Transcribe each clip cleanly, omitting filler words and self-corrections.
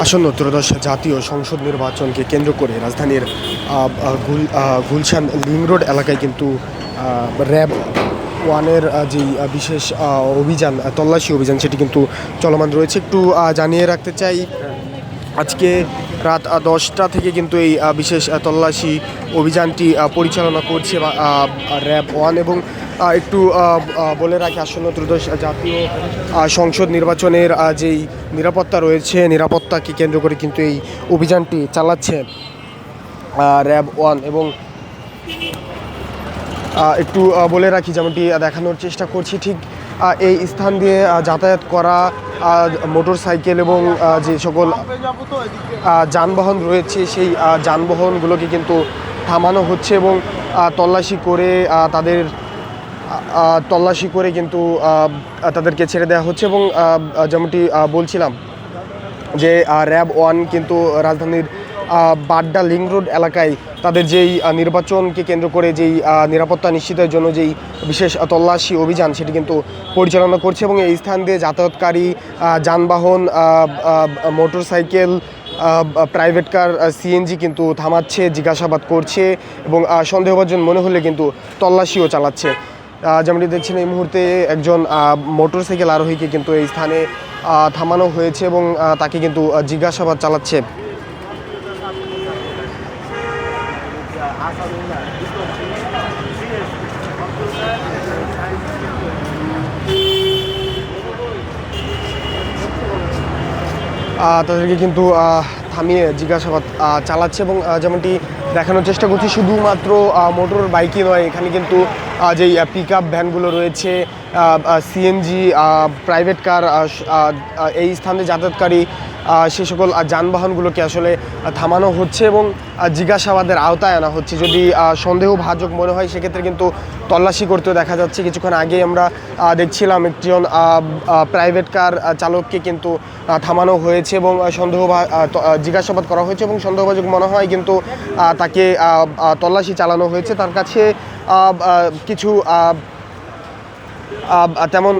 আসন্ন ত্রয়োদশ জাতীয় সংসদ নির্বাচনকে কেন্দ্র করে রাজধানীর গুলশান লিং রোড এলাকায় কিন্তু র্যাব ওয়ানের যেই বিশেষ অভিযান তল্লাশি অভিযান সেটি কিন্তু চলমান রয়েছে। একটু জানিয়ে রাখতে চাই, আজকে রাত 10টা থেকে কিন্তু এই বিশেষ তল্লাশি অভিযানটি পরিচালনা করছে র্যাব ওয়ান। এবং একটু বলে রাখি, আসন্ন ত্রয়োদশ জাতীয় সংসদ নির্বাচনের যেই নিরাপত্তা রয়েছে, নিরাপত্তাকে কেন্দ্র করে কিন্তু এই অভিযানটি চালাচ্ছে র্যাব ওয়ান। এবং একটু বলে রাখি, যেমনটি দেখানোর চেষ্টা করছি, ঠিক এই স্থান দিয়ে যাতায়াত করা মোটর সাইকেল এবং যে সকল যানবাহন রয়েছে সেই যানবাহনগুলোকে কিন্তু থামানো হচ্ছে এবং তল্লাশি করে কিন্তু তাদেরকে ছেড়ে দেওয়া হচ্ছে। এবং যেমনটি বলছিলাম যে র্যাব ওয়ান কিন্তু রাজধানীর বাড্ডা লিং রোড এলাকায় তাদের যেই নির্বাচনকে কেন্দ্র করে যেই নিরাপত্তা নিশ্চিতের জন্য যেই বিশেষ তল্লাশি অভিযান সেটি কিন্তু পরিচালনা করছে। এবং এই স্থান দিয়ে যাতায়াতকারী যানবাহন, motor cycle, private car, CNG কিন্তু থামাচ্ছে, জিজ্ঞাসাবাদ করছে এবং সন্দেহভাজন মনে হলে কিন্তু তল্লাশিও চালাচ্ছে। যেমনটি দেখছেন, এই মুহূর্তে একজন মোটর সাইকেল আরোহীকে কিন্তু এই স্থানে থামানো হয়েছে এবং তাকে কিন্তু জিজ্ঞাসাবাদ চালাচ্ছে। তাদেরকে কিন্তু থামিয়ে জিজ্ঞাসাবাদ চালাচ্ছে। এবং যেমনটি দেখানোর চেষ্টা করছি, শুধুমাত্র মোটর বাইকই নয়, এখানে কিন্তু যেই পিক আপ ভ্যানগুলো রয়েছে, সিএনজি, প্রাইভেট কার, এই স্থানে যাতায়াতকারী সে সকল যানবাহনগুলোকে আসলে থামানো হচ্ছে এবং জিজ্ঞাসাবাদের আওতায় আনা হচ্ছে। যদি সন্দেহভাজন মনে হয় সেক্ষেত্রে কিন্তু তল্লাশি করতেও দেখা যাচ্ছে। কিছুক্ষণ আগে আমরা দেখছিলাম একজন প্রাইভেট কার চালককে কিন্তু থামানো হয়েছে এবং জিজ্ঞাসাবাদ করা হয়েছে এবং সন্দেহভাজন মনে হয় কিন্তু তাকে তল্লাশি চালানো হয়েছে। তার কাছে কিছু তেমন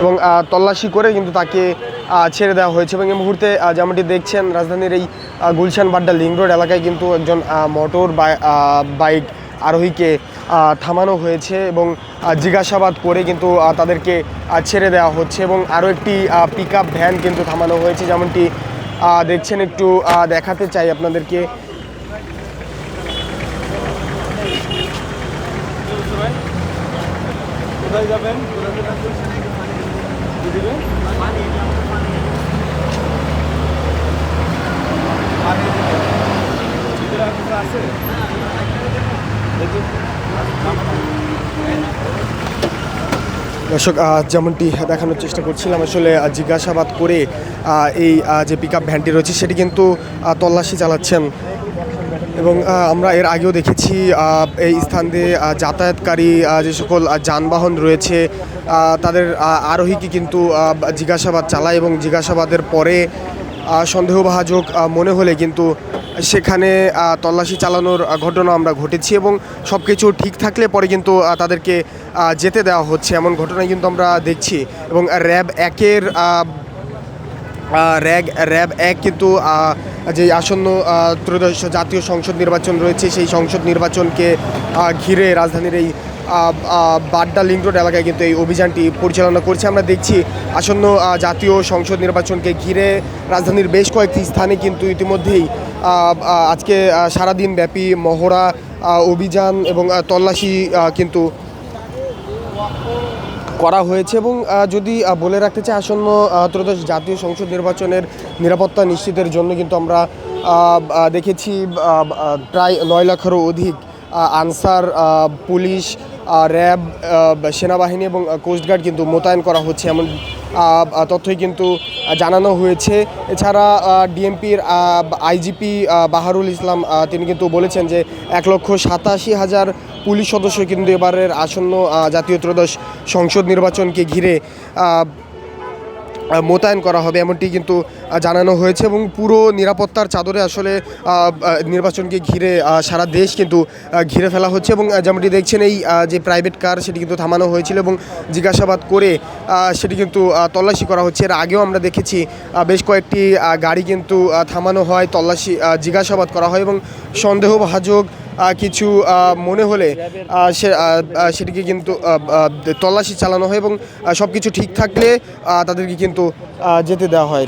এবং তল্লাশি করে কিন্তু তাকে ছেড়ে দেওয়া হয়েছে। এবং এই মুহূর্তে যেমনটি দেখছেন, রাজধানীর এই গুলশান বাড্ডা লিং রোড এলাকায় কিন্তু একজন মোটর বাইক আরোহীকে থামানো হয়েছে এবং জিজ্ঞাসাবাদ করে কিন্তু তাদেরকে ছেড়ে দেওয়া হচ্ছে। এবং আরও একটি পিক আপ ভ্যান কিন্তু থামানো হয়েছে, যেমনটি দেখছেন। একটু দেখাতে চাই আপনাদেরকে, কোথায় যাবেন? দর্শক, যেমনটি দেখানোর চেষ্টা করছিলাম, আসলে জিজ্ঞাসাবাদ করে এই যে পিক আপ ভ্যানটি রয়েছে সেটি কিন্তু তল্লাশি চালাচ্ছেন। এবং আমরা এর আগেও দেখেছি এই স্থান দিয়ে যাতায়াতকারী যে সকল যানবাহন রয়েছে তাদের আরোহীকে কিন্তু জিজ্ঞাসাবাদ চালায় এবং জিজ্ঞাসাবাদের পরে সন্দেহভাজন মনে হলে কিন্তু সেখানে তল্লাশি চালানোর ঘটনা আমরা ঘটেছি। এবং সব কিছু ঠিক থাকলে পরে কিন্তু তাদেরকে যেতে দেওয়া হচ্ছে, এমন ঘটনাই কিন্তু আমরা দেখছি। এবং র্যাব এক কিন্তু যে আসন্ন ত্রয়োদশ জাতীয় সংসদ নির্বাচন রয়েছে সেই সংসদ নির্বাচনকে ঘিরে রাজধানীর এই বাড্ডা লিং রোড এলাকায় কিন্তু এই অভিযানটি পরিচালনা করছে। আমরা দেখছি আসন্ন জাতীয় সংসদ নির্বাচনকে ঘিরে রাজধানীর বেশ কয়েকটি স্থানে কিন্তু ইতিমধ্যেই আজকে সারাদিন ব্যাপী মহড়া, অভিযান এবং তল্লাশি কিন্তু করা হয়েছে। এবং যদি বলে রাখতে চাই, আসন্ন ত্রয়োদশ জাতীয় সংসদ নির্বাচনের নিরাপত্তা নিশ্চিতের জন্য কিন্তু আমরা দেখেছি প্রায় 9 লাখেরও অধিক আনসার, পুলিশ, র্যাব, সেনাবাহিনী এবং কোস্টগার্ড কিন্তু মোতায়েন করা হচ্ছে, এমন তথ্যই কিন্তু জানানো হয়েছে। এছাড়া ডিএমপির আইজিপি বাহারুল ইসলাম তিনি কিন্তু বলেছেন যে 1,87,000 পুলিশ সদস্য কিন্তু এবারের আসন্ন জাতীয় ত্রয়োদশ সংসদ নির্বাচনকে ঘিরে মোতায়েন করা হবে এমনটি কিন্তু জানানো হয়েছে এবং পুরো নিরাপত্তার চাদরে আসলে নির্বাচনকে ঘিরে সারা দেশ কিন্তু ঘিরে ফেলা হচ্ছে এবং যেমনটি দেখছেন এই যে প্রাইভেট কার সেটি কিন্তু থামানো হয়েছিল এবং জিজ্ঞাসাবাদ করে সেটি কিন্তু তল্লাশি করা হচ্ছে। এর আগেও আমরা দেখেছি বেশ কয়েকটি গাড়ি কিন্তু থামানো হয়, তল্লাশি জিজ্ঞাসাবাদ করা হয় এবং সন্দেহভাজন কিছু মনে হলে সেটিকে কিন্তু তল্লাশি চালানো হয় এবং সব কিছু ঠিক থাকলে তাদেরকে কিন্তু যেতে দেওয়া হয়।